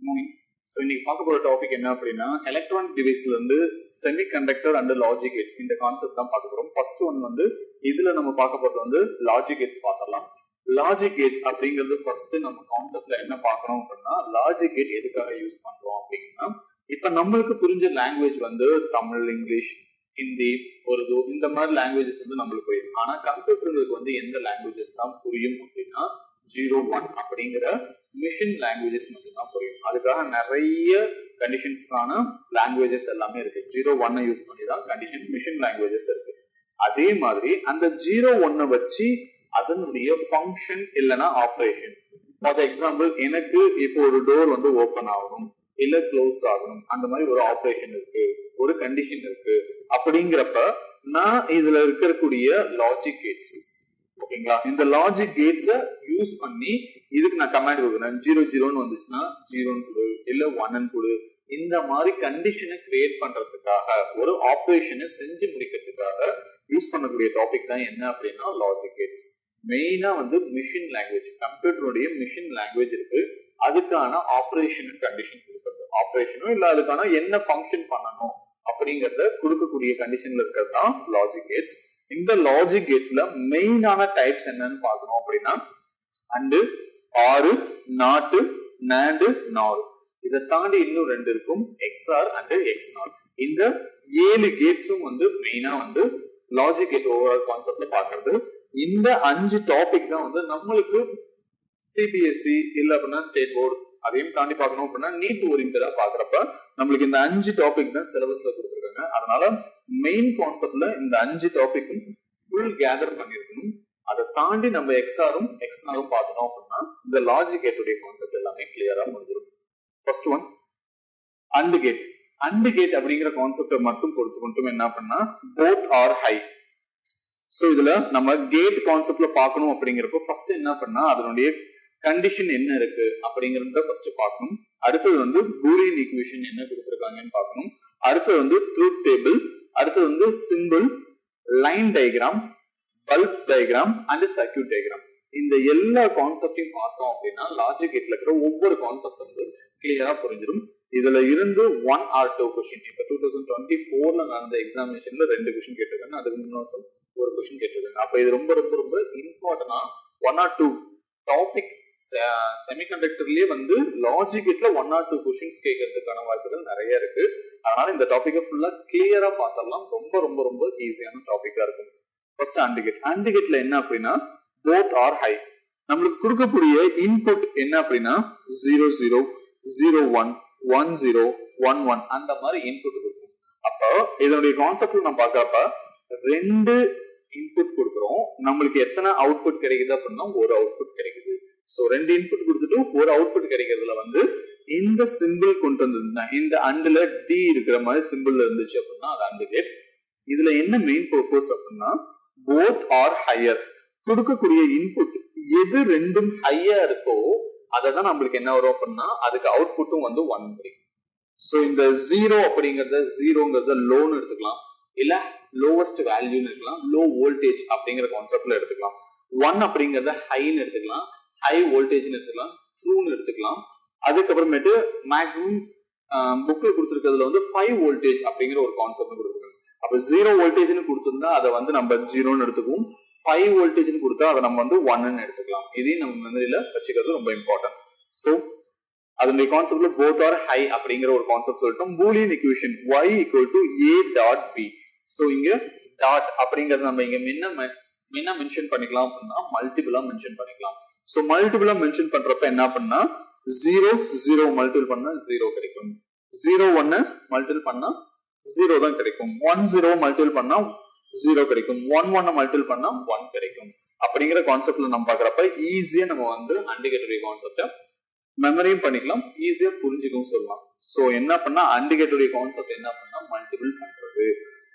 morning. So இன்னைக்கு பார்க்க போற டாபிக் என்ன அப்படின்னா எலக்ட்ரானிக் டிவைஸ்ல இருந்து செமிகண்டக்டர் அண்ட் லாஜிக் கேட்ஸ் இந்த கான்செப்ட் தான் பார்க்க போறோம். ஃபர்ஸ்ட் ஒன் வந்து இதுல நம்ம பார்க்க போறது வந்து லாஜிக் கேட்ஸ் பார்க்கலாம். லாஜிக் கேட்ஸ் அப்படிங்கிறது ஃபர்ஸ்ட் நம்ம கான்செப்ட்ல என்ன பார்க்கணும் அப்படின்னா லாஜிக் கேட் எதுக்காக யூஸ் பண்றோம் அப்படின்னா இப்ப நம்மளுக்கு புரிஞ்ச லாங்குவேஜ் வந்து தமிழ், இங்கிலீஷ், ஹிந்தி, உருது இந்த மாதிரி லாங்குவேஜஸ் வந்து நம்மளுக்கு புரியும். ஆனா கம்ப்யூட்டர்களுக்கு வந்து எந்த லாங்குவேஜஸ் தான் புரியும் அப்படின்னா 0-1 அப்படிங்கிற மிஷின் லாங்குவேஜஸ் மட்டும்தான் புரியும். அதுக்காக நிறைய கண்டிஷன்ஸ்க்கான லாங்குவேஜஸ் எல்லாமே இருக்கு. 0-1 யூஸ் பண்ணி தான் கண்டிஷன் மிஷின் லாங்குவேஜஸ் இருக்கு. அதே மாதிரி அந்த 0-1 வச்சு அதனுடைய ஃபங்க்ஷன் இல்லைன்னா ஆப்ரேஷன். ஃபார் எக்ஸாம்பிள் எனக்கு இப்போ ஒரு டோர் வந்து ஓபன் ஆகணும் இல்ல க்ளோஸ் ஆகணும், அந்த மாதிரி ஒரு ஆப்ரேஷன் இருக்கு, ஒரு கண்டிஷன் இருக்கு. அப்படிங்கிறப்ப நான் இதுல இருக்கக்கூடிய லாஜிக் கேட்ஸ், ஓகேங்களா, இந்த லாஜிக் கேட்ஸ யூஸ் பண்ணி இதுக்கு நான் கமாண்ட் கொடுக்குறேன். 0-0 வந்துச்சுன்னா 0 கொடு இல்ல 1 கொடு. இந்த மாதிரி கண்டிஷனை கிரியேட் பண்றதுக்காக ஒரு ஆப்ரேஷனை செஞ்சு முடிக்கிறதுக்காக யூஸ் பண்ணக்கூடிய டாபிக் தான் என்ன அப்படின்னா லாஜிக் கேட்ஸ். மெயினா வந்து மிஷின் லாங்குவேஜ், கம்ப்யூட்டருடைய மிஷின் லாங்குவேஜ் இருக்கு, அதுக்கான ஆப்ரேஷன் கண்டிஷன் கொடுக்குறது, ஆப்ரேஷனும் இல்ல அதுக்கான என்ன ஃபங்க்ஷன் பண்ணணும் அப்படிங்கறத கொடுக்கக்கூடிய கண்டிஷன்ல இருக்கிறது தான் லாஜிக் கேட்ஸ். இந்த லாஜிக் கேட்ஸ்ல மெயினான டைப்ஸ் என்னன்னு பார்க்கணும் அப்படின்னா அண்டு, ஆறு, நாட்டு, நாண்டு, நார். இதை தாண்டி இன்னும் 2 இருக்கும், எக்ஸ்ஆர் அண்ட் எக்ஸ்நார். இந்த 7 கேட்ஸும் வந்து மெயினா வந்து லாஜிக் கேட் ஓவரால் கான்செப்ட்ல பாக்குறது. இந்த 5 டாபிக் தான் வந்து நம்மளுக்கு சிபிஎஸ்இ இல்ல அப்படின்னா ஸ்டேட் போர்டு அதையும் தாண்டி பார்க்கணும் அப்படின்னா நீட் ஓரியன்டா பாக்குறப்ப நம்மளுக்கு இந்த 5 டாபிக் தான் சிலபஸ்ல கொடுத்துருக்காங்க. அதனால மெயின் கான்செப்ட்ல இந்த 5 டாபிக்கும் ஃபுல் கேதர் பண்ணிருக்கணும். அதை தாண்டி நம்ம எக்ஸ்ஆரும் எக்ஸ்நாரும் பார்த்தோம் அப்படின்னா இந்த லாஜிக் கேட்டுடைய கான்செப்ட் எல்லாமே கிளியரா முடிஞ்சிடும். First one and gate. And gate அப்படிங்கிற கான்செப்டை மட்டும் பொறுத்து என்ன பண்ணா போத் ஆர் ஹை. சோ இதுல நம்ம கேட் கான்செப்ட்ல பார்க்கணும் அப்படிங்கிறப்ப ஃபர்ஸ்ட் என்ன பண்ணா அதனுடைய கண்டிஷன் என்ன இருக்கு அப்படிங்கறத ஃபர்ஸ்ட் பார்க்கணும். அடுத்தது வந்து பூலியன் ஈக்குவேஷன் என்ன கொடுத்திருக்காங்கன்னு பார்க்கணும். அடுத்தது வந்து ட்ரூத் டேபிள், அடுத்தது வந்து simple, line diagram, bulb diagram and circuit diagram. இந்த எல்லா கான்செப்டையும் பார்த்தோம் அப்படின்னா லாஜிக் கேட்ல இருக்கிற ஒவ்வொரு கான்செப்ட் வந்து கிளியரா புரிஞ்சிடும். இதுல இருந்து 1 or 2 கொஸ்டின் இப்ப 2024ல நடந்த எக்ஸாமினேஷன்ல 2 கொஸ்டின் கேட்டிருக்காங்க, அதுக்கு முன்னாடி ஒரு கொஸ்டின் கேட்டிருக்காங்க. அப்ப இது ரொம்ப ரொம்ப ரொம்ப இம்பார்ட்டன்டா 1 or 2 டாபிக் செமிகண்டக்டர்லயே வந்து லாஜிக் கேட்ல 1 or 2 கொஸ்டின்ஸ் கேட்கறதுக்கான வாய்ப்புகள் நிறைய இருக்கு. அதனால இந்த டாபிக்கை ஃபுல்லா கிளியரா பார்த்தரலாம். ரொம்ப ரொம்ப ரொம்ப ஈஸியான டாபிக்கா இருக்கும். First and gate. அண்ட் கேட்ல என்ன அப்படின்னா போத் ஆர் ஹை. நம்மளுக்கு கொடுக்கக்கூடிய இன்புட் என்ன அப்படின்னா 0-0, 0-1, 1-0, 1-1 அந்த மாதிரி இன்புட் கொடுக்கும். அப்போ இதனுடைய கான்செப்ட் நம்ம பார்க்கறப்ப 2 இன்புட் கொடுக்குறோம், நம்மளுக்கு எத்தனை அவுட்புட் கிடைக்குது அப்படின்னா ஒரு அவுட்புட் கிடைக்குது. சோ 2 இன்புட் கொடுத்துட்டு ஒரு அவுட்புட் கிடைக்கிறதுல வந்து இந்த சிம்பிள் கொண்டு வந்திருந்தா இந்த அண்ட்ல டி இருக்கிற மாதிரி சிம்பிள் இருந்துச்சு அப்படின்னா அது அண்ட் கேட். இதுல என்ன மெயின் பர்பஸ் அப்படின்னா போத் ஆர் ஹையர். கொடுக்கக்கூடிய இன்புட் எது ரெண்டும் ஹையா இருக்கோ அததான் நம்மளுக்கு என்ன வரும் அப்படின்னா அதுக்கு அவுட்புட்டும் வந்து 1 கிடைக்கும். சோ இந்த 0 அப்படிங்கறத 0ங்கிறத லோன்னு எடுத்துக்கலாம், இல்ல லோவஸ்ட் வேல்யூன்னு எடுக்கலாம், லோ வோல்டேஜ் அப்படிங்கிற கான்செப்ட்ல எடுத்துக்கலாம். 1 அப்படிங்கறத ஹைன்னு எடுத்துக்கலாம், ஹை வோல்டேஜ்னு எடுத்துக்கலாம், ட்ரூன்னு எடுத்துக்கலாம். அதுக்கப்புறமேட்டு மேக்ஸிமம் புக்ல கொடுத்துருக்கிறதுல வந்து 5 வோல்டேஜ் அப்படிங்கிற ஒரு கான்செப்ட் கொடுத்துருக்காங்க. அப்ப 0 வோல்டேஜ்னு கொடுத்திருந்தா அதை வந்து நம்ம 0ன்னு எடுத்துக்குவோம், 5 வோல்டேஜ்னு கொடுத்தா அதை நம்ம வந்து 1ன்னு எடுத்துக்கலாம். இதையும் நம்ம மெமரியில வச்சுக்கிறது ரொம்ப இம்பார்ட்டன்ட். சோ அதனுடைய கான்செப்ட்ல போத் ஆர் ஹை அப்படிங்கிற ஒரு கான்செப்ட் சொல்லிட்டோம். Boolean equation y = a.b. So இங்க டாட் அப்படிங்கறது நம்ம இங்க என்ன மென்ஷன் பண்ணிக்கலாம் அப்படின்னா மல்டிபிளா மென்ஷன் பண்ணிக்கலாம். சோ மல்டிபிளா மென்ஷன் பண்றப்ப என்ன பண்ணா 0-0 மல்டிபிள் பண்ணா 0 கிடைக்கும், 0-1 மல்டிபிள் பண்ணா 0 தான் கிடைக்கும், 1-0 மல்டிபிள் பண்ணா 0 கிடைக்கும், 1-1 மல்டிபிள் பண்ணா 1 கிடைக்கும். அப்படிங்கிற கான்செப்ட்ல நம்ம பாக்குறப்ப ஈஸியா நம்ம வந்து அண்ட் கேட்டுடைய கான்செப்ட மெமரியும் பண்ணிக்கலாம், ஈஸியா புரிஞ்சுக்கவும் சொல்லலாம். சோ என்ன பண்ணா அண்ட் கேட்டுடைய கான்செப்ட் என்ன பண்ணா மல்டிபிள் பண்றது.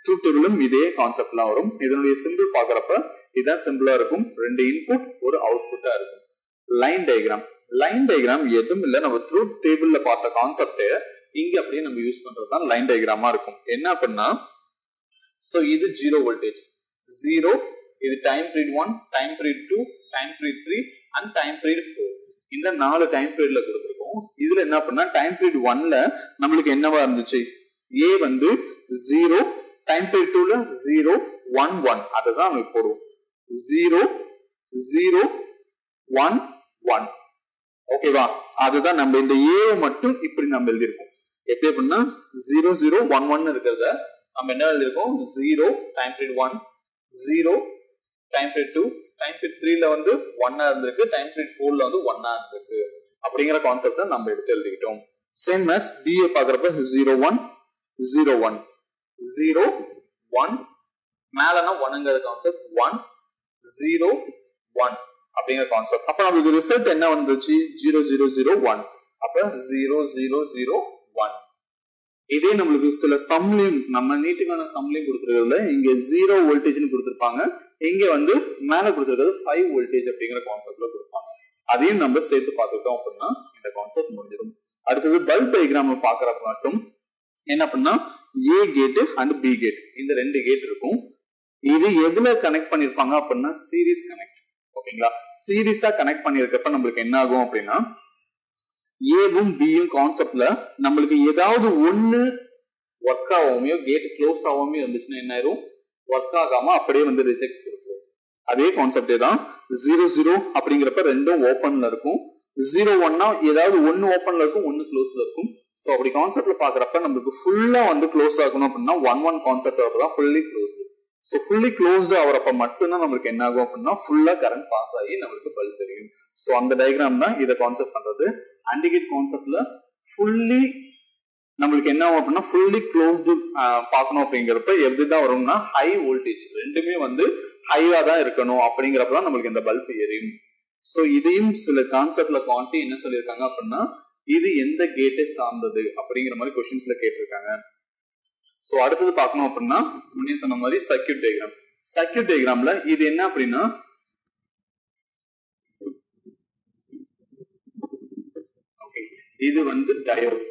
ட்ரூத் டேபிளும் இதே கான்செப்ட்லாம் வரும். இதனுடைய சிம்பிள் பாக்குறப்ப இதான் சிம்பிளா இருக்கும், 2 இன்புட் ஒரு அவுட்புட்டா இருக்கும். Line diagram. லைன் டயக்ராம் எதுவும் இல்ல, நம்ம ட்ரூத் டேபிள்ல பார்த்த கான்செப்ட் இங்க அப்படியே நம்ம யூஸ் பண்றதுதான் லைன் டயக்ராமா இருக்கும். என்ன அப்படின்னா சோ இது 0 வோல்டேஜ் 0, இது time period 1, time period 2, time period 3 and time period 4. இந்த 4 டைம் பீரியட்ல கொடுத்திருக்கோம். இருக்கும். இதுல என்ன பண்ணா டைம் பீரியட் 1ல நம்மளுக்கு என்னவா இருந்துச்சு, A வந்து 0, டைம் பீரியட் 2ல 0 1 1 அதுதான் நம்ம போடுவோம். 0 0 1 1 ஓகேவா. அதுதான் நம்ம இந்த A மட்டும் இப்படி நம்ம எழுதியிருக்கோம். எப்படி அப்படின்னா 0 0 1 1 இருக்கிறத நம்ம என்ன எழுதியிருக்கோம், 0 time period 1 0 time period 2 time period 3ல வந்து 1 இருந்திருக்கு, டைம் பீரியட் 4ல வந்து 1 இருந்திருக்கு அப்படிங்கிற கான்செப்ட நம்ம எடுத்து எழுதிக்கிட்டோம். சேம் as B பாக்குறப்ப 0 1 0 1 0 1 மேலனா 1ங்கிற கான்செப்ட் 1 0 1 அப்படிங்கிற கான்செப்ட். அப்ப நமக்கு ரிசல்ட் என்ன வந்துச்சு, 0 0 0 1. அப்ப 0 0 0 1. இதே நம்மளுக்கு சில சம்லையும் நம்ம நீட்டுக்கான சம்லையும் கொடுத்துருக்கிறதுல இங்க 0 வோல்டேஜ்னு கொடுத்திருப்பாங்க, இங்க வந்து மேல கொடுத்திருக்கிறது 5 வோல்டேஜ் அப்படிங்கிற கான்செப்ட்ல கொடுப்பாங்க. அதையும் நம்ம சேர்த்து பார்த்துட்டோம் அப்படின்னா இந்த கான்செப்ட் முடிஞ்சிடும். அடுத்தது பல்ப் டயக்ராம் பாக்குறப்ப மட்டும் என்ன பண்ணா A gate and B gate இந்த 2 கேட் இருக்கும். இது எதுல கனெக்ட் பண்ணிருப்பாங்க அப்படின்னா சீரிஸ் கனெக்ட். ஓகேங்களா, சீரிஸா கனெக்ட் பண்ணிருக்கப்ப நம்மளுக்கு என்ன ஆகும் அப்படின்னா ஏவும் பியும் கான்செப்ட்ல நம்மளுக்கு ஏதாவது ஒண்ணு ஒர்க் ஆகாமையோ கேட் க்ளோஸ் ஆகாம இருந்துச்சுன்னா என்ன ஆயிரும், ஒர்க் ஆகாம அப்படியே வந்து ரிஜெக்ட் கொடுத்துரும். அதே கான்செப்டே தான் 0 0 அப்படிங்கிறப்ப ரெண்டும் ஓப்பன்ல இருக்கும், 0 1னா ஏதாவது ஒன்னு ஓப்பன்ல இருக்கும் ஒன்னு க்ளோஸ்ல இருக்கும். சோ அப்படி கான்செப்ட்ல பாக்குறப்ப நம்மளுக்கு ஃபுல்லா வந்து க்ளோஸ் ஆகணும் அப்படின்னா 1 1 கான்செப்ட் வரதான் fully closed. So fully closed ஆகிறப்ப மட்டும்தான் நம்மளுக்கு என்ன ஆகும் அப்படின்னா ஃபுல்லா கரண்ட் பாஸ் ஆகி நம்மளுக்கு பல்ப் தெரியும். சோ அந்த டயக்ராம் தான் இதை கான்செப்ட் பண்றது. AND கேட் கான்செப்ட்ல ஃபுல்லி நம்மளுக்கு என்ன ஆகும் அப்படின்னா ஃபுல்லி க்ளோஸ்டு பார்க்கணும் அப்படிங்கிறப்ப எதுதான் வரும்னா ஹை வோல்டேஜ் ரெண்டுமே வந்து ஹையா தான் இருக்கணும் அப்படிங்கிறப்பதான் நம்மளுக்கு இந்த பல்ப் எரியும். சோ இதையும் சில கான்செப்ட்ல குவான்டி என்ன சொல்லியிருக்காங்க அப்படின்னா இது எந்த கேட்டை சார்ந்தது அப்படிங்கிற மாதிரி கொஸ்டின்ஸ்ல கேட்டிருக்காங்க. சோ அடுத்தது பார்க்கணும் அப்படின்னா முன்னே சொன்ன மாதிரி சர்க்யூட் டயக்ராம். சர்க்யூட் டயக்ராம்ல இது என்ன அப்படின்னா இது வந்து டயோட்.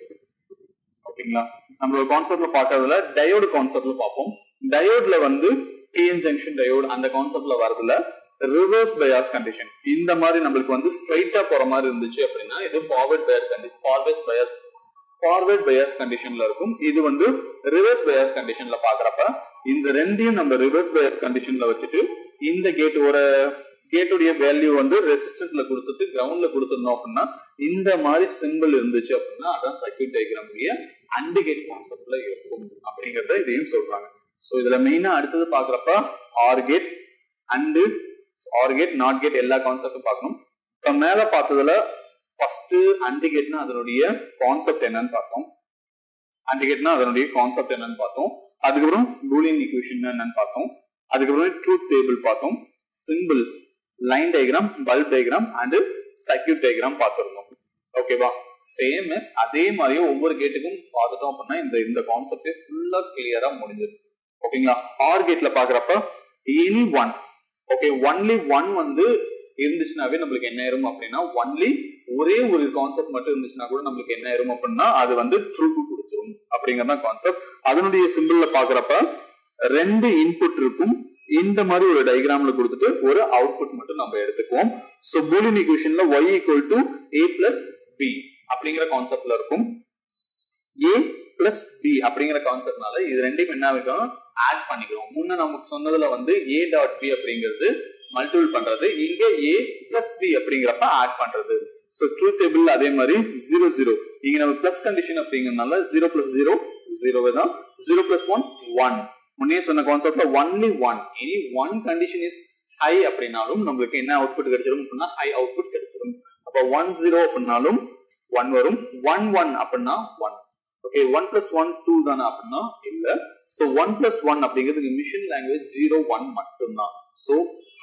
ஓகேங்களா, நம்மளோட கான்செப்ட்ல பாக்குறதுல டயோடு கான்செப்ட்ல பார்ப்போம். டயோட்ல வந்து பிஎன் ஜங்ஷன் டயோடு அந்த கான்செப்ட்ல வரதுல ரிவர்ஸ் பயாஸ் கண்டிஷன் இந்த மாதிரி நம்மளுக்கு வந்து ஸ்ட்ரைட்டா போற மாதிரி இருந்துச்சு அப்படின்னா இது ஃபார்வர்ட் பயாஸ் கண்டிஷன்ல இருக்கும். இது வந்து ரிவர்ஸ் பயாஸ் கண்டிஷன்ல பாக்குறப்ப இந்த ரெண்டையும் நம்ம ரிவர்ஸ் பயாஸ் கண்டிஷன்ல வச்சுட்டு இந்த கேட் ஒரு கேட்டுடைய வேல்யூ வந்து ரெசிஸ்டன்ஸ்ல கொடுத்துட்டு கிரவுண்ட்ல கொடுத்துருந்தோம் அப்படின்னா இந்த மாதிரி சிம்பிள் இருந்துச்சு அப்படின்னா அதான் சர்க்யூட் டயக்ராமுடைய AND கேட் கான்செப்ட்ல இருக்கும் அப்படிங்கறத இதையும் சொல்றாங்க. சோ இதுல மெயினா அடுத்தது பாக்குறப்ப or gate and or gate not gate எல்லா கான்செப்டும் பார்க்கணும். இப்ப மேல பார்த்ததுல ஃபர்ஸ்ட் AND கேட்னா அதனுடைய கான்செப்ட் என்னன்னு பார்த்தோம். AND கேட்னா அதனுடைய கான்செப்ட் என்னன்னு பார்த்தோம். அதுக்கப்புறம் பூலியன் ஈக்குவேஷன் என்னன்னு பார்த்தோம். அதுக்கப்புறம் ட்ரூத் டேபிள் பார்த்தோம். Simple, line diagram, bulb diagram and circuit diagram பார்த்திருந்தோம். ஓகேவா, சேம் எஸ் அதே மாதிரியே ஒவ்வொரு கேட்டுக்கும் பார்த்துட்டோம் அப்படின்னா இந்த கான்செப்டே ஃபுல்லா கிளியரா முடிஞ்சது. ஓகேங்களா, ஆர் கேட்ல பாக்குறப்ப any one, okay only one வந்து இருந்துச்சுனாவே நம்மளுக்கு என்ன ஆயிரும் அப்படின்னா ஒன்லி ஒரே ஒரு கான்செப்ட் மட்டும் இருந்துச்சுன்னா கூட நம்மளுக்கு என்ன ஆயிரும் அப்படின்னா அது வந்து ட்ரூக்கு கொடுத்துரும் அப்படிங்கறத கான்செப்ட். அதனுடைய சிம்பிள்ல பாக்குறப்ப ரெண்டு இன்புட் இருக்கும், இந்த மாதிரி ஒரு டயக்ராம்ல கொடுத்துட்டு ஒரு அவுட்புட் மட்டும் நம்ம எடுத்துக்குவோம். சோ பூலியன் ஈக்குவேஷன்ல y = a + b அப்படிங்கிற கான்செப்ட்ல இருக்கும். a + b அப்படிங்கிற கான்செப்ட்னால இது ரெண்டையும் என்ன ஆகும் ஆட் பண்ணிக்கிறோம். முன்ன நமக்கு சொன்னதுல வந்து a.b அப்படிங்கிறது மல்டிபிள் பண்றது, இங்க a + b அப்படிங்கிறப்ப ஆட் பண்றது. சோ ட்ரூத் டேபிள் அதே மாதிரி 0 0 இங்க நம்ம பிளஸ் கண்டிஷன் அப்படிங்கறதுனால 0 + 0 0 தான், 0 + 1 1. முன்னே சொன்ன கான்செப்ட்ல only one, any one condition is high அப்படினாலும் நம்மளுக்கு என்ன அவுட்புட் கிடைச்சிரும் அப்படின்னா ஹை அவுட்புட் கிடைச்சிரும். அப்ப 1 0 அப்படினாலும் 1 வரும், 1 1 அப்படின்னா 1. ஓகே, 1 + 1 2 தானே அப்படின்னா இல்ல. சோ 1 + 1 அப்படிங்கிறது மிஷின் லாங்குவேஜ் 0 1 மட்டும் தான். சோ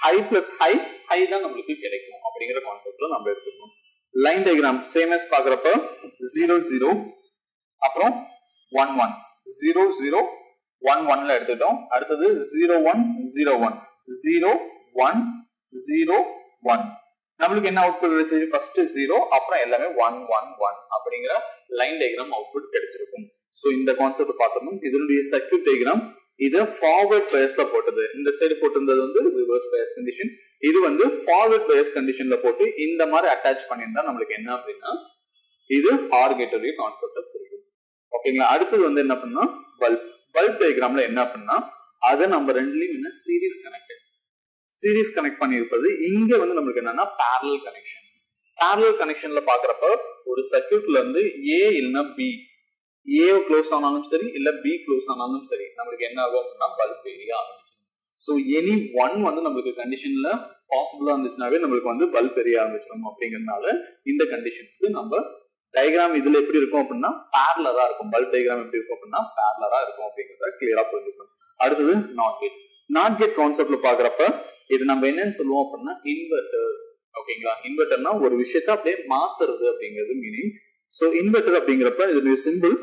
ஹை + ஹை ஹை தான் நம்மளுக்கு கிடைக்கும் அப்படிங்கிற கான்செப்ட்ல நம்ம எடுத்துக்கணும். லைன் டயக்ராம் சேம் as பாக்குறப்ப 0 0 அப்புறம் 1 1 0 0 1 1ல எடுத்துட்டோம். அடுத்தது 0 1 0 1 0 1 0 1 நம்மளுக்கு என்ன அவுட்புட் கிடைச்சது, ஃபர்ஸ்ட் 0 அப்புறம் எல்லாமே 1 1 1 அப்படிங்கிற லைன் டயக்ராம் அவுட்புட் கிடைச்சிருக்கும். சோ இந்த கான்செப்ட் பார்த்தோம். இதனுடைய சர்க்யூட் டயக்ராம் இது ஃபார்வர்ட் பயாஸ்ல போட்டது, இந்த சைடு போட்டிருந்தது வந்து ரிவர்ஸ் பயாஸ் கண்டிஷன், இது வந்து ஃபார்வர்ட் பயாஸ் கண்டிஷன்ல போட்டு இந்த மாதிரி அட்டாச் பண்ணியிருந்தா நம்மளுக்கு என்ன அப்படின்னா இது ஆர் கேட்டோடைய கான்செப்டை குறிக்கும். ஓகேங்களா. அடுத்தது வந்து என்ன பண்ணா பல்ப் டயக்ராம்ல என்ன பண்ணா அதை நம்ம ரெண்டுலயும் என்ன சீரிஸ் கனெக்ட் பண்ணியிருப்பது. இங்க வந்து நம்மளுக்கு என்னன்னா parallel கனெக்ஷன்ல பாக்குறப்ப ஒரு சர்க்யூட்ல இருந்து ஏ இல்லைன்னா பி, ஏ க்ளோஸ் ஆனாலும் சரி இல்ல பி க்ளோஸ் ஆனாலும் சரி நம்மளுக்கு என்ன ஆகும் அப்படின்னா பல்ப் எரிய ஆரம்பிக்கும். ஸோ எனி ஒன் வந்து நம்மளுக்கு கண்டிஷன்ல பாசிபிளா இருந்துச்சுனாவே நம்மளுக்கு வந்து பல்ப் எரிய ஆரம்பிச்சிடும். அப்படிங்கிறதுனால இந்த கண்டிஷன்ஸ்க்கு நம்ம டயக்ராம் இதுல எப்படி இருக்கும் அப்படின்னா பேரலரா இருக்கும். பல்ப் டயக்ராம் எப்படி இருக்கும் அப்படின்னா பேரலரா இருக்கும் அப்படிங்கறத கிளியரா புரிஞ்சுக்கணும். அடுத்தது நாட் கேட் கான்செப்ட்ல பாக்குறப்ப இது நம்ம என்னன்னு சொல்லுவோம் அப்படின்னா இன்வெர்டர். ஓகேங்களா. இன்வெர்டர்னா ஒரு விஷயத்த அப்படியே மாத்துறது அப்படிங்கிறது மீனிங். சோ இன்வெர்டர் அப்படிங்கிறப்ப இதோட சிம்பிள்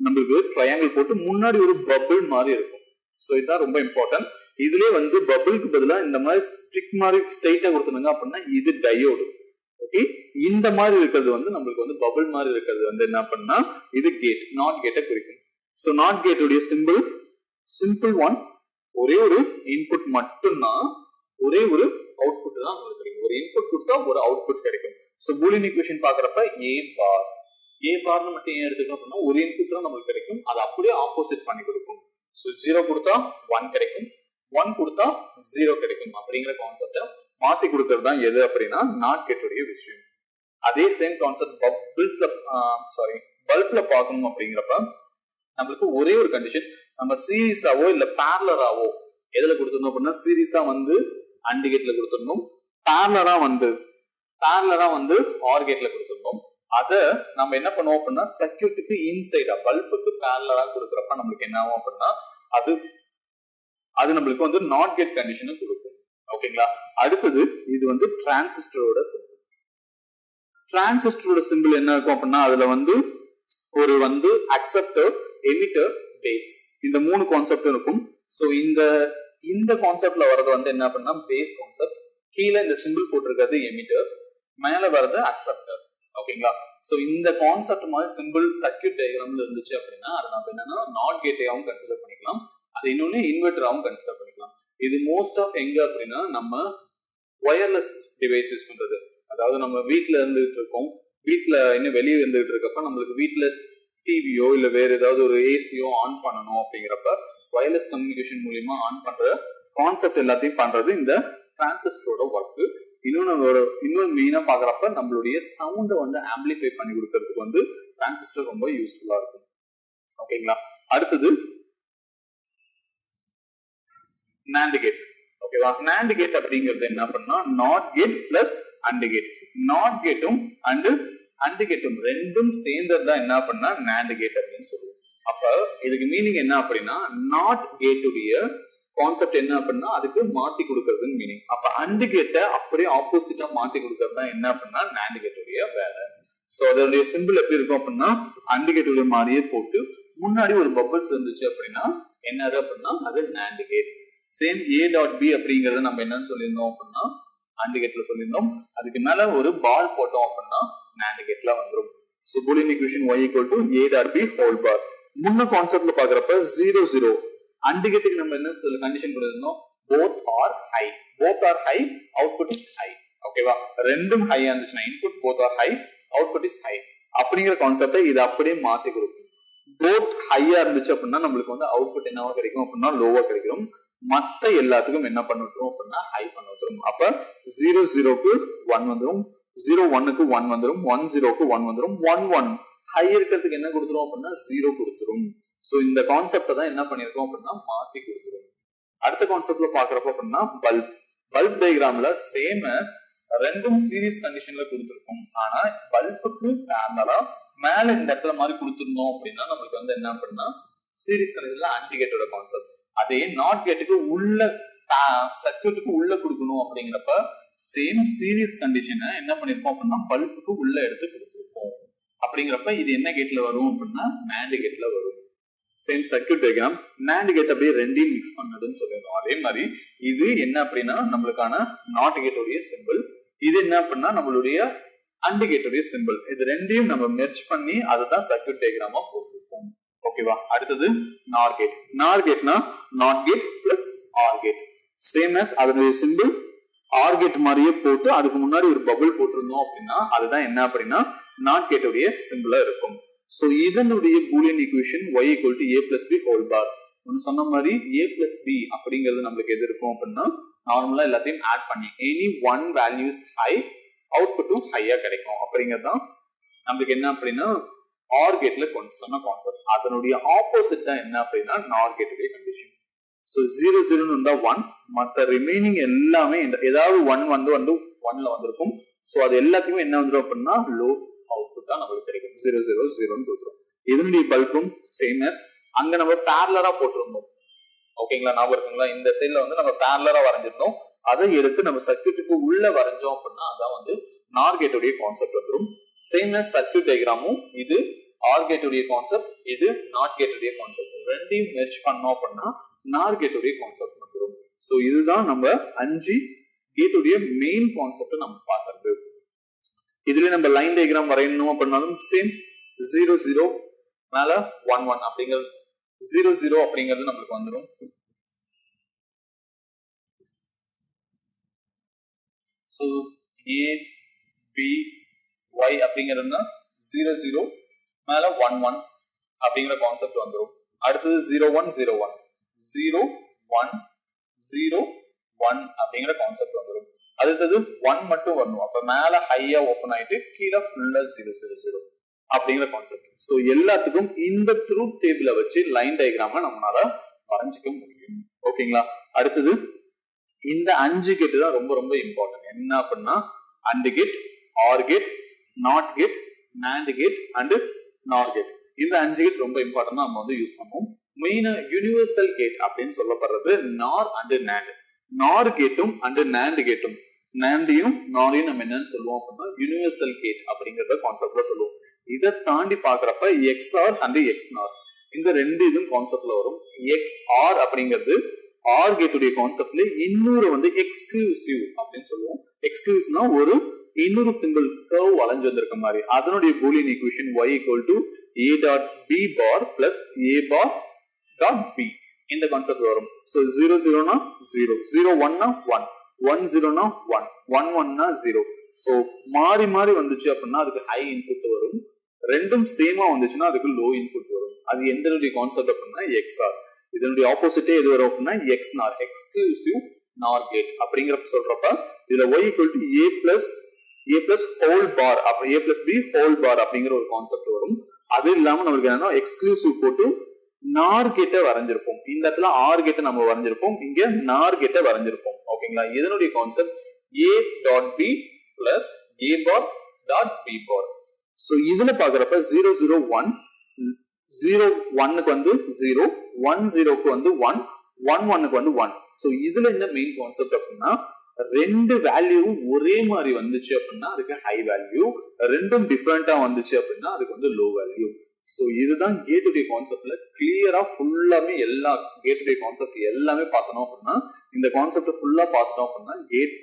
நம்மளுக்கு ட்ரையாங்கிள் போட்டு முன்னாடி ஒரு பபிள் மாதிரி இருக்கும். சோ இதுதான் ரொம்ப இம்பார்ட்டன்ட். இதுலயே வந்து பபிளுக்கு பதிலா இந்த மாதிரி ஸ்டிக் மாதிரி ஸ்ட்ரைட்டா கொடுத்துருங்க அப்படின்னா இது டயோடு. ஓகே. இந்த மாதிரி இருக்கிறது வந்து நம்மளுக்கு வந்து பபிள் மாதிரி இருக்கிறது வந்து என்ன பண்ணா இது கேட், நாட் கேட்டை குறிக்கும். சோ நாட் கேட்டுடைய சிம்பிள் ஒன், ஒரே ஒரு இன்புட் மட்டும்தான், ஒரே ஒரு அவுட்புட் தான் உங்களுக்கு கிடைக்கும். ஒரு இன்புட் கொடுத்தா ஒரு அவுட்புட் கிடைக்கும். சோ பூலியன் ஈக்குவேஷன் பாக்குறப்ப ஏ பார்னு மட்டும் ஏன் எடுத்துக்கணும் அப்படின்னா ஒரு இன்புட் தான் நம்மளுக்கு கிடைக்கும், அது அப்படியே ஆப்போசிட் பண்ணி கொடுக்கும். சோ 0 கொடுத்தா 1 கிடைக்கும், 1 கொடுத்தா 0 கிடைக்கும். அப்படிங்கிற கான்செப்டை மாத்தி கொடுக்கறது தான் எது அப்படின்னா நாட் கேட்டுடைய விஷயம். அதே சேம் கான்செப்ட் பல்ப்ல பார்க்கணும் அப்படிங்கிறப்ப நம்மளுக்கு ஒரே ஒரு கண்டிஷன், நம்ம சீரீஸாவோ இல்ல பேரலராவோ எதுல கொடுத்துருந்தோம் அப்படின்னா சீரீஸா வந்து அண்ட் கேட்ல கொடுத்துருந்தோம், பேரலரா வந்து ஆர் கேட்ல கொடுத்துருந்தோம். அத நம்ம என்ன பண்ணுவோம் அப்படின்னா சர்க்யூட்டுக்கு இன்சைடா பல்புக்கு பேரலரா கொடுக்குறப்ப நம்மளுக்கு என்ன ஆகும் அப்படின்னா அது நம்மளுக்கு வந்து நாட் கேட் கண்டிஷனை கொடுக்கும். ஓகேங்களா. அடுத்தது இது வந்து டிரான்சிஸ்டரோட சிம்பிள் என்ன இருக்கும் அப்படின்னா அதுல வந்து ஒரு வந்து அக்செப்டர், எமிட்டர், பேஸ், இந்த 3 கான்செப்ட் இருக்கும். சோ இந்த கான்செப்ட்ல வரது வந்து என்ன அப்படின்னா பேஸ் கான்செப்ட், கீழே இந்த சிம்பிள் போட்டிருக்கிறது எமிட்டர், மேல வரது அக்செப்டர். ஓகேங்களா. சோ இந்த கான்செப்ட் மாதிரி சிம்பிள் சர்க்யூட் டயக்ராம்ல இருந்துச்சு அப்படின்னா அது நம்ம என்னன்னா நாட் கேட்டையாவும் கன்சிடர் பண்ணிக்கலாம், அது இன்னொன்னு இன்வெர்டராவும் கன்சிடர் பண்ணிக்கலாம். இது மோஸ்ட் ஆஃப் எங்க அப்படின்னா நம்ம ஒயர்லெஸ் டிவைஸ் யூஸ் பண்றது, அதாவது நம்ம வீட்டுல இருந்துகிட்டு இருக்கோம், வீட்டுல இன்னும் வெளியே இருந்துகிட்டு இருக்கப்ப நம்மளுக்கு வீட்டுல டிவியோ இல்ல வேற ஏதாவது ஒரு ஏசியோ ஆன் பண்ணணும் அப்படிங்கிறப்ப வயர்லெஸ் கம்யூனிகேஷன் மூலியமா ஆன் பண்ற கான்செப்ட் எல்லாத்தையும் பண்றது இந்த டிரான்சிஸ்டரோட ஒர்க். இன்னொன்னு மெயினா பாக்குறப்ப நம்மளுடைய சவுண்டை வந்து ஆம்பிளிஃபை பண்ணி கொடுக்கறதுக்கு வந்து டிரான்சிஸ்டர் ரொம்ப யூஸ்ஃபுல்லா இருக்கும். ஓகேங்களா. அடுத்தது NAND கேட். ஓகேவா. NAND கேட் அப்படிங்கிறது என்ன பண்ணா not gate plus and gate, not கேட்டும் அண்ட் கேட்டும் ரெண்டும் சேர்ந்தது தான் என்ன பண்ணா NAND கேட் அப்படின்னு சொல்லுவோம். அப்ப இதுக்கு மீனிங் என்ன அப்படின்னா நாட் கேட்டுடைய கான்செப்ட் என்ன அப்படின்னா அதுக்கு மாத்தி கொடுக்கறதுன்னு மீனிங். அப்ப அண்ட் கேட்டை அப்படியே ஆப்போசிட்டா மாத்தி கொடுக்கறது தான் என்ன அப்படின்னா NAND கேட்டுடைய வேலை. சோ அதோடைய சிம்பிள் எப்படி இருக்கும் அப்படின்னா அண்ட் கேட்டுடைய மாதிரியே போட்டு முன்னாடி ஒரு பபிள்ஸ் இருந்துச்சு அப்படின்னா என்னது அப்படின்னா அது NAND கேட். சேம் A.B அப்படிங்கறத நம்ம என்னன்னு சொல்லியிருந்தோம் அப்படின்னா அண்ட் கேட்ல சொல்லியிருந்தோம், அதுக்கு மேல ஒரு பால் போட்டோம் அப்படின்னா NAND கேட்ல வந்துடும். So Boolean equation y equal to A.B whole bar. முன்ன கான்செப்ட்ல பாக்குறப்ப 0 0 அண்ட் கேட்டுக்கு நம்ம என்ன சொல்ல condition கொடுத்திருந்தோம், both are high output is high. ஓகேவா. ரெண்டும் ஹையா இருந்துச்சுன்னா input both are high output is high அப்படிங்கிற கான்செப்டை இது அப்படியே மாத்தி கொடுக்கும். போத் ஹையா இருந்துச்சு அப்படின்னா நம்மளுக்கு வந்து அவுட்புட் என்னவா கிடைக்கும் அப்படின்னா லோவா கிடைக்கும், மத்த எல்லாத்துக்கும் என்ன பண்ணிட்டோம் அப்படின்னா ஹை பண்ணிட்டோம். அப்ப 0 0க்கு 1 வந்துடும், 0 1க்கு 1 வந்துடும், 1 0க்கு 1 வந்துடும், 1 1 ஹை இருக்கிறதுக்கு என்ன கொடுத்துரும் அப்படின்னா 0 கொடுத்துரும். சோ இந்த கான்செப்ட தான் என்ன பண்ணிருக்கோம் அப்படின்னா மாத்தி கொடுத்துரும். அடுத்த கான்செப்ட்ல பாக்குறப்ப அப்படின்னா பல்ப் டயக்ராம்ல சேம் as ரெண்டும் சீரிஸ் கண்டிஷன்ல கொடுத்துருக்கோம். ஆனா பல்புக்கு பேரலரா மேல இந்த இடத்துல மாதிரி கொடுத்துருந்தோம் அப்படின்னா நம்மளுக்கு வந்து என்ன அப்படின்னா சீரிஸ் கண்டிஷன்ல அண்ட் கேட்டோட கான்செப்ட். அதே நாட் கேட்டுக்கு உள்ள சர்க்யூட்டுக்கு உள்ள கொடுக்கணும் அப்படிங்கிறப்ப சேம் சீரிஸ் கண்டிஷனை என்ன பண்ணிருப்போம் அப்படின்னா பல்புக்கு உள்ள எடுத்து கொடுத்துருப்போம். அப்படிங்கிறப்ப இது என்ன கேட்ல வரும் அப்படின்னா NAND கேட்ல வரும். Same circuit diagram NAND gate அப்படியே ரெண்டையும் மிக்ஸ் பண்ணதுன்னு சொல்லிடுறோம். அதே மாதிரி இது என்ன அப்படின்னா நம்மளுக்கான நாட் கேட்டோடைய சிம்பிள், இது என்ன அப்படின்னா நம்மளுடைய அண்ட் கேட்டோடைய சிம்பிள். இது ரெண்டையும் நம்ம மெர்ஜ் பண்ணி அதுதான் சர்க்யூட் டயக்ராமா போட்டிருப்போம். ஓகேவா. அடுத்தது நார் கேட். நார் கேட்னா NOT gate plus OR gate, same as அதனுடைய சிம்பிள் ஆர் கேட் மாதிரியே போட்டு அதுக்கு முன்னாடி ஒரு பபிள் போட்டிருந்தோம் அப்படின்னா அதுதான் என்ன அப்படின்னா நாட் கேட்டுடைய சிம்பிளா இருக்கும். சோ இதனுடைய Boolean equation y equal to a plus b whole bar. ஒன்னு சொன்ன மாதிரி a plus b அப்படிங்கிறது நம்மளுக்கு எது இருக்கும் அப்படின்னா நார்மலா எல்லாத்தையும் ஆட் பண்ணி எனி ஒன் வேல்யூஸ் ஹை அவுட்புட்டும் ஹையா கிடைக்கும் அப்படிங்கிறது தான் நம்மளுக்கு என்ன அப்படின்னா ஆர் கேட்ல சொன்ன கான்செப்ட். அதனுடைய ஆப்போசிட் தான் என்ன அப்படின்னா நார் கேட்டுடைய கண்டிஷன். சோ 0 0 இருந்தா 1, மத்த ரிமைனிங் எல்லாமே ஏதாவது 1 வந்து 1ல வந்திருக்கும். சோ அது எல்லாத்தையும் என்ன வந்துடும் அப்படின்னா லோ அவுட்புட் தான் நம்மளுக்கு கிடைக்கும். 0 0 0 கொடுத்துரும். இதனுடைய பல்பும் சேம் as அங்க நம்ம பேரலரா போட்டிருந்தோம். ஓகேங்களா, ஞாபகம் இருக்குங்களா? இந்த சைட்ல வந்து நம்ம பேரலரா வரைஞ்சிருந்தோம். அதை எடுத்து நம்ம சர்க்யூட்டுக்கு உள்ள வரைஞ்சோம் அப்படின்னா அதான் வந்து நார் கேட்டுடைய கான்செப்ட் வந்துடும். சேம் as சர்க்யூட் டயக்ராமும் இது ஆர் கேட்டுடைய கான்செப்ட், இது நாட் கேட்டுடைய கான்செப்ட். ரெண்டையும் மெர்ஜ் பண்ணோம் அப்படின்னா நார் கேட்டுடைய கான்செப்ட் வந்துடும். சோ இதுதான் நம்ம 5 கேட்டுடைய மெயின் கான்செப்ட் நம்ம பார்க்கிறது. இதுல நம்ம லைன் டயக்ராம் வரையணும் அப்படின்னாலும் சேம் 0 0 மேல 1 1 அப்படிங்கிறது 0 0 அப்படிங்கிறது நம்மளுக்கு வந்துடும். சோ a b y அப்படிங்கிறதுனா 0 0 மேல 1 1 அப்படிங்கிற கான்செப்ட் வந்துடும். அடுத்தது 0 1 0 1 0 1 0 1 அப்படிங்கிற கான்செப்ட் வந்துடும். அடுத்தது 1 மட்டும் வரணும். அப்ப மேல ஹையா ஓபன் ஆயிட்டு கீழே ஃபுல்லா 0 0 0 அப்படிங்கிற கான்செப்ட். சோ எல்லாத்துக்கும் இந்த ட்ரூத் டேபிள வச்சு லைன் டயக்ராம நம்மளால வரைஞ்சிக்க முடியும். ஓகேங்களா, அடுத்தது இந்த 5 கேட் தான் ரொம்ப ரொம்ப இம்பார்ட்டன்ட். என்ன அப்படின்னா AND gate, OR gate, NOT gate, NAND gate and NOR gate. இந்த 5 கேட் ரொம்ப இம்பார்ட்டன்ட் நம்ம வந்து யூஸ் பண்ணுவோம். மெயினா யூனிவர்சல் கேட் அப்படின்னு சொல்லப்படுறது NOR அண்ட் NAND. NOR கேட்டும் அண்ட் NAND கேட்டும், NANDையும் NORையும் நம்ம என்னன்னு சொல்லுவோம் அப்படின்னா யூனிவர்சல் கேட் அப்படிங்கறத கான்செப்ட்ல சொல்லுவோம். இதை தாண்டி பாக்குறப்ப XOR அண்ட் XNOR இந்த ரெண்டு இதுவும் கான்செப்ட்ல வரும். XOR அப்படிங்கிறது ஆர் கேட்டுடைய கான்செப்ட்ல இன்னொரு வந்து எக்ஸ்க்ளூசிவ் அப்படின்னு சொல்லுவோம். எக்ஸ்க்ளூசிவ்னா ஒரு இன்னொரு சிம்பிள் கர்வ் வளைஞ்சு வந்திருக்க மாதிரி. அதனுடைய Boolean equation y equal to a dot b bar plus a bar dot b இந்த கான்செப்ட் வரும். சோ 0 0 னா 0, 0 1 னா 1, 1 0 னா 1, 1 1 னா 0. சோ மாறி மாறி வந்துச்சு அப்படின்னா அதுக்கு ஹை இன்புட் வரும். ரெண்டும் சேமா வந்துச்சுன்னா அதுக்கு லோ இன்புட் வரும். அது எந்தனுடைய கான்செப்ட் அப்படின்னா XOR. இதனுடைய ஆப்போசிட்டே எது வரும் அப்படின்னா XNOR, எக்ஸ்க்ளூசிவ் நார் கேட் அப்படிங்கிறப்ப சொல்றப்ப இதுல y equal to a plus whole bar அப்ப a plus b whole bar அப்படிங்கிற ஒரு கான்செப்ட் வரும். அது இல்லாம நம்மளுக்கு என்னன்னா எக்ஸ்க்ளூசிவ் போட்டு நார் கேட்டை வரைஞ்சிருப்போம். இந்த இடத்துல ஆர் கேட்டை நம்ம வரைஞ்சிருப்போம், இங்க நார் கேட்டை வரைஞ்சிருப்போம். ஓகேங்களா, இதனுடைய concept a dot b plus a bar dot b bar. So இதுல பாக்குறப்ப 0 0 1 0 1க்கு வந்து 0, 1 0க்கு வந்து 1, 1 1க்கு வந்து 1. சோ இதுல என்ன மெயின் கான்செப்ட் அப்படின்னா ரெண்டு வேல்யூவும் ஒரே மாதிரி வந்துச்சு அப்படின்னா அதுக்கு ஹை வேல்யூ, ரெண்டும் டிஃபரெண்டா வந்துச்சு அப்படின்னா அதுக்கு வந்து லோ வேல்யூ. சோ இதுதான் கேட்டுடைய கான்செப்ட்ல கிளியரா ஃபுல்லாமே எல்லா கேட்டுடைய கான்செப்ட் எல்லாமே பார்த்தோம் அப்படின்னா இந்த கான்செப்ட் ஃபுல்லா பார்த்தோம் அப்படின்னா கேட்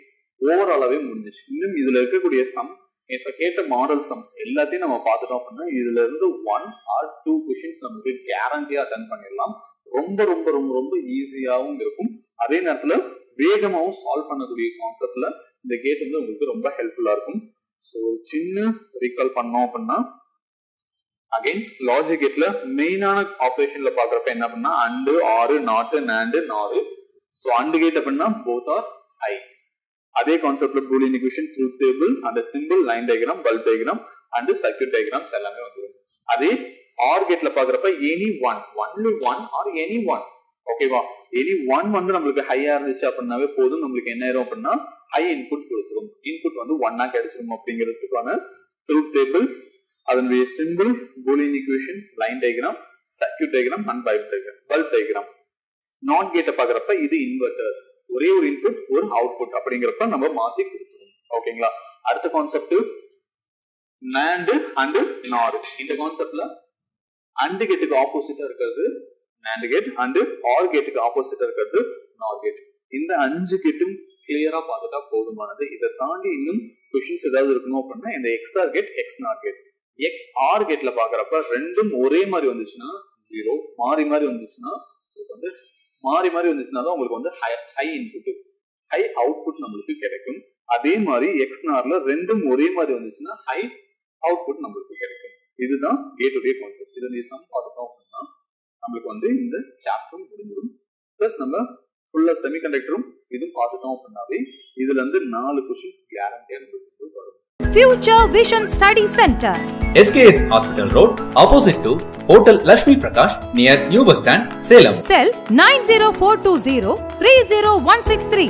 ஓவராலாவே முடிஞ்சிச்சு. இன்னும் இதுல இருக்கக்கூடிய சம் இப்ப கேட்ட மாடல் சம்ஸ் எல்லாத்தையும் நம்ம பார்த்துட்டோம் அப்படின்னா இதுல இருந்து 1 or 2 கொஸ்டின்ஸ் நமக்கு கேரண்டியா அட்டெண்ட் பண்ணிடலாம். ரொம்ப ரொம்ப ரொம்ப ரொம்ப ஈஸியாவும் இருக்கும், அதே நேரத்துல வேகமாவும் சால்வ் பண்ணக்கூடிய கான்செப்ட்ல இந்த கேட் வந்து உங்களுக்கு ரொம்ப ஹெல்ப்ஃபுல்லா இருக்கும். ஸோ சின்ன ரீகால் பண்ணோம் அப்படின்னா அகைன் லாஜிக் கேட்ல மெயினான ஆபரேஷன்ல பாக்குறப்ப என்ன அப்படின்னா அண்ட், ஆர், நாட், நாண்ட், நார். ஸோ அண்ட் கேட் அப்படின்னா போத் ஆர் ஹை. அதே கான்செப்ட்ல Boolean equation, truth table and simple, line diagram, bulb diagram and circuit diagrams எல்லாமே வந்துடும். அதே ஆர் கேட்ல பாக்குறப்ப any one, only one or any one. ஓகேவா, எனி ஒன் வந்து நம்மளுக்கு ஹையா இருந்துச்சு அப்படின்னாவே போதும், நம்மளுக்கு என்ன ஆயிரும் அப்படின்னா ஹை இன்புட் கொடுத்துரும். இன்புட் வந்து 1 கிடைச்சிரும் அப்படிங்கிறதுக்கான ட்ரூத் டேபிள், அதனுடைய simple, Boolean equation, line diagram, circuit diagram and bulb diagram. Not கேட்ட பாக்குறப்ப இது இன்வெர்டர், ஒரே ஒரு இன்புட் ஒரு அவுட்புட் அப்படிங்கிறப்ப நம்ம மாத்தி கொடுத்துரும். ஓகேங்களா, அடுத்த கான்செப்ட் NAND அண்ட் NOR. இந்த கான்செப்ட்ல AND கேட்டுக்கு ஆப்போசிட்டா இருக்கிறது NAND கேட் அண்ட் OR கேட்டுக்கு ஆப்போசிட்டா இருக்கிறது NOR கேட். இந்த 5 கேட்டும் கிளியரா பார்த்துட்டா போதுமானது. இதை தாண்டி இன்னும் கொஸ்டின்ஸ் ஏதாவது இருக்கணும் அப்படின்னா இந்த XOR gate, XNOR gate. XOR கேட்ல பாக்குறப்ப ரெண்டும் ஒரே மாதிரி வந்துச்சுன்னா 0, மாறி மாறி வந்துச்சுன்னா வந்து தான் உங்களுக்கு வந்து ஹை இன்புட் ஹை அவுட்புட் நம்மளுக்கு கிடைக்கும். அதே மாதிரி XNORல ரெண்டும் ஒரே மாதிரி வந்துச்சுன்னா ஹை அவுட்புட் நம்மளுக்கு கிடைக்கும். இதுதான் கேட் உடைய கான்செப்ட். இதை நீ சம் பார்த்துட்டோம் அப்படின்னா நம்மளுக்கு வந்து இந்த சாப்டர் முடிஞ்சிடும். பிளஸ் நம்ம ஃபுல்லா செமிகண்டக்டரும் இதுவும் பார்த்துட்டோம் அப்படின்னாவே இதுல இருந்து 4 கொஸ்டின்ஸ் கேரண்டியா நம்மளுக்கு வரும். Future Vision Study Center, SKS Hospital Road, opposite to Hotel Lakshmi Prakash, near New Bus Stand, Salem. Cell 90420 30163.